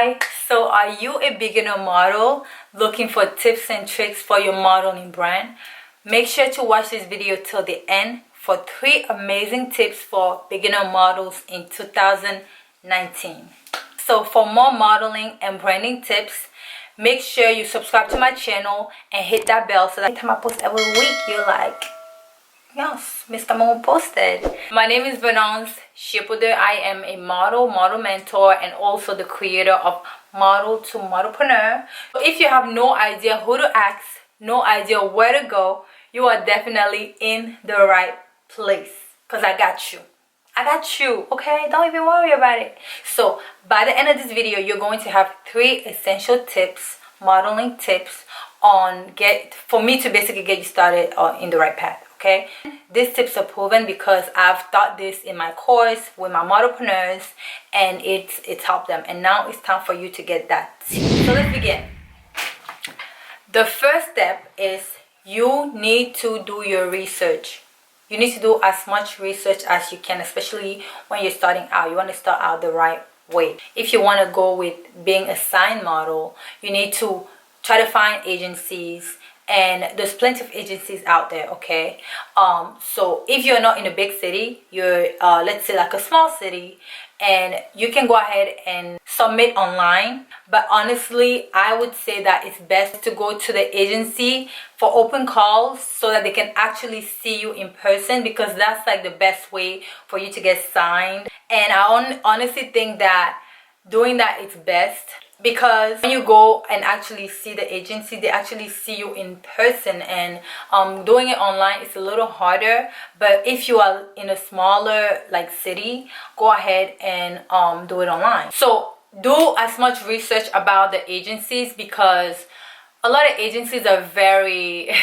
Hi, so are you a beginner model looking for tips and tricks for your modeling brand? Make sure to watch this video till the end for 3 amazing tips for beginner models in 2019. So for more modeling and branding tips, make sure you subscribe to my channel and hit that bell so that every time I post every week, you're like, yes, Mr. Moon posted. My name is Vanance Shipuder. I am a model mentor, and also the creator of Model to Modelpreneur. If you have no idea who to ask, no idea where to go, you are definitely in the right place. Because I got you. I got you, okay? Don't even worry about it. So, by the end of this video, you're going to have 3 essential tips, modeling tips, for me to basically get you started in the right path. Okay, these tips are proven because I've taught this in my course with my modelpreneurs, and it's helped them. And now it's time for you to get that. So let's begin. The first step is you need to do your research. You need to do as much research as you can, especially when you're starting out. You want to start out the right way. If you want to go with being a sign model, you need to try to find agencies. And there's plenty of agencies out there, okay? So if you're not in a big city, you're let's say like a small city, and you can go ahead and submit online. But honestly, I would say that it's best to go to the agency for open calls so that they can actually see you in person, because that's like the best way for you to get signed. And I honestly think that doing that is best, because when you go and actually see the agency, they actually see you in person. And doing it online is a little harder. But if you are in a smaller like city, go ahead and do it online. So do as much research about the agencies, because a lot of agencies are very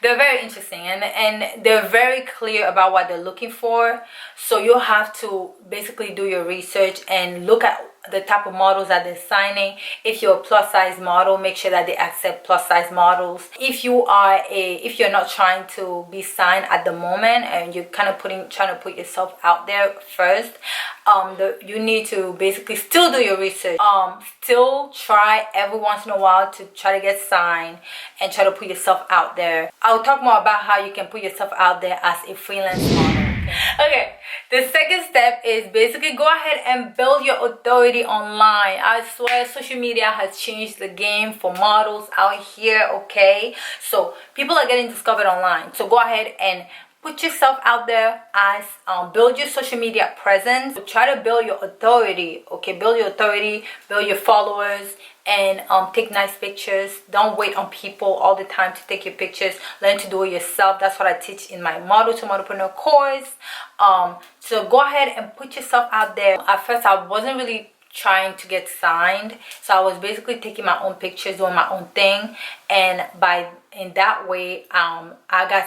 they're very interesting, and they're very clear about what they're looking for. So you have to basically do your research and look at the type of models that they're signing. If you're a plus size model, make sure that they accept plus size models. If you're not trying to be signed at the moment, and you're kind of trying to put yourself out there first, you need to basically still do your research. Still try every once in a while to try to get signed and try to put yourself out there. I'll talk more about how you can put yourself out there as a freelance model. Okay, the second step is basically go ahead and build your authority online. I swear social media has changed the game for models out here, okay? So people are getting discovered online. So go ahead and put yourself out there as build your social media presence. So try to build your authority, okay? Build your authority, build your followers, and take nice pictures. Don't wait on people all the time to take your pictures. Learn to do it yourself. That's what I teach in my Model to Modelpreneur course. So go ahead and put yourself out there. At first, I wasn't really trying to get signed, so I was basically taking my own pictures, doing my own thing, and in that way I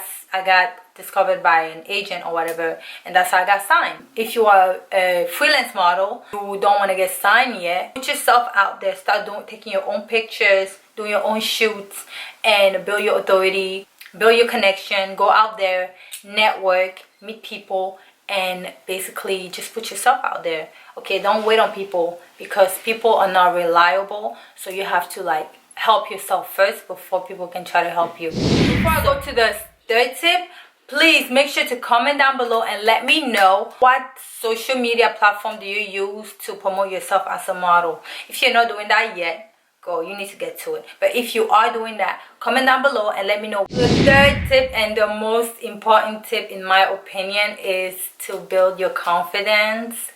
got discovered by an agent or whatever, and that's how I got signed. If you are a freelance model who don't want to get signed yet, put yourself out there. Start taking your own pictures, doing your own shoots, and build your authority, build your connection. Go out there, network, meet people, and basically just put yourself out there. Okay, don't wait on people, because people are not reliable. So you have to like help yourself first before people can try to help you. Before I go to the third tip, please make sure to comment down below and let me know what social media platform do you use to promote yourself as a model. If you're not doing that yet, you need to get to it. But if you are doing that, comment down below and let me know. The third tip, and the most important tip in my opinion, is to build your confidence.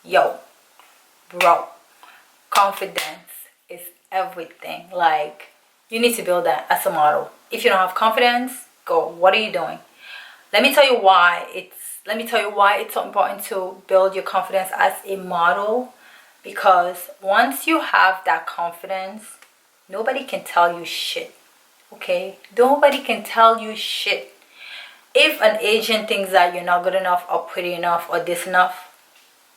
Yo, bro, confidence is everything. Like, you need to build that as a model. If you don't have confidence, what are you doing? Let me tell you why it's so important to build your confidence as a model. Because once you have that confidence, nobody can tell you shit, okay? Nobody can tell you shit. If an agent thinks that you're not good enough or pretty enough or this enough,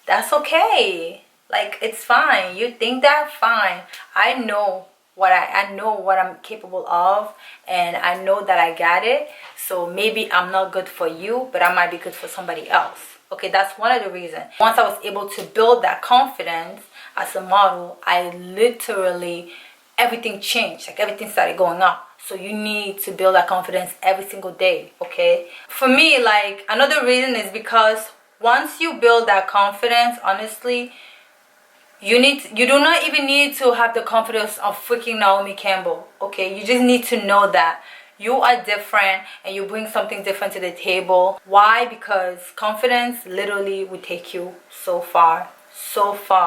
that's okay. Like, it's fine. You think that? Fine. I know what I'm capable of, and I know that I got it. So maybe I'm not good for you, but I might be good for somebody else. Okay, that's one of the reasons. Once I was able to build that confidence as a model, I literally, everything changed. Like everything started going up. So you need to build that confidence every single day, okay? For me, like, another reason is because once you build that confidence, honestly, you do not even need to have the confidence of freaking Naomi Campbell, okay? You just need to know that you are different and you bring something different to the table. Why? Because confidence literally will take you so far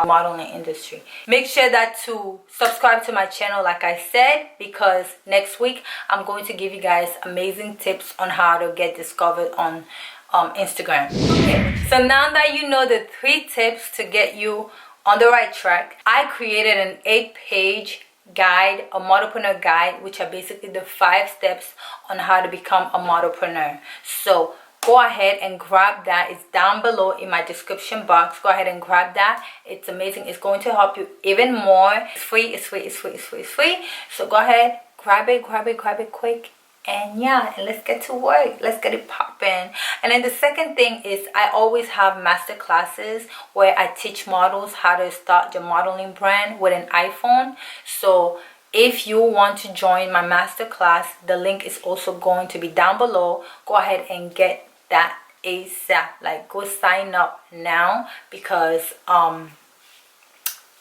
modeling industry. Make sure that to subscribe to my channel, like I said, because next week I'm going to give you guys amazing tips on how to get discovered on Instagram. Okay, so now that you know the 3 tips to get you on the right track, I created an 8-page guide, a modelpreneur guide, which are basically the 5 steps on how to become a modelpreneur. So go ahead and grab that. It's down below in my description box. Go ahead and grab that. It's amazing. It's going to help you even more. It's free. It's free. It's free. It's free. It's free. So go ahead, grab it quick. And yeah, and let's get to work. Let's get it popping. And then the second thing is I always have master classes where I teach models how to start your modeling brand with an iPhone. So if you want to join my master class, the link is also going to be down below. Go ahead and get that ASAP. Like, go sign up now, because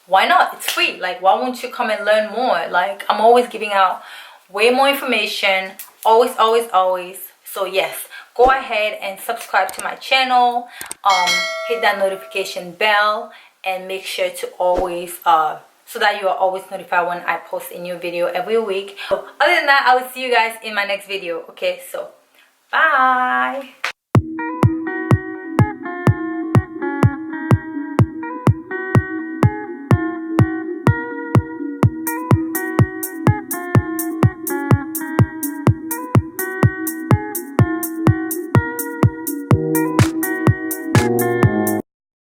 why not? It's free. Like, why won't you come and learn more? Like, I'm always giving out way more information, always. So yes, go ahead and subscribe to my channel, hit that notification bell, and make sure to always so that you are always notified when I post a new video every week. So other than that, I will see you guys in my next video. Okay, so bye.